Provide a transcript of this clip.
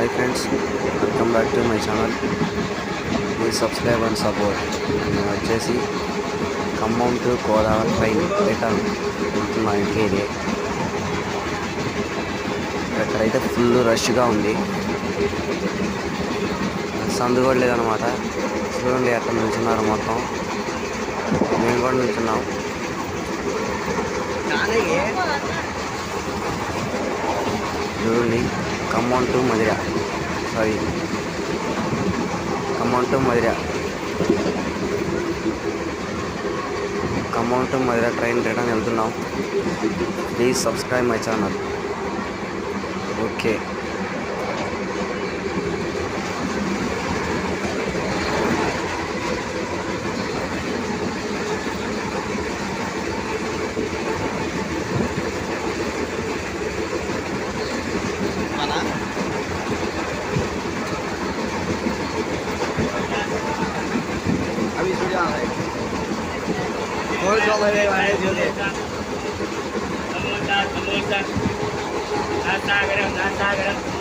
Hi friends, welcome back to my channel. Please subscribe and support. నేను వచ్చేసి Khammam to Godavari train return వెళ్తున్నా ఇంటికి. ఇక్కడైతే ఫుల్ రష్గా ఉంది, సందు కూడా లేదనమాట. చూడండి ఎక్కడ నిల్చున్నారు మొత్తం, మేము కూడా నిల్చున్నాం. చూడండి Khammam to Madhira, Khammam to Madhira train return వెళ్తున్నాం. Please subscribe my channel. Okay. Samosa नाश्ता गरम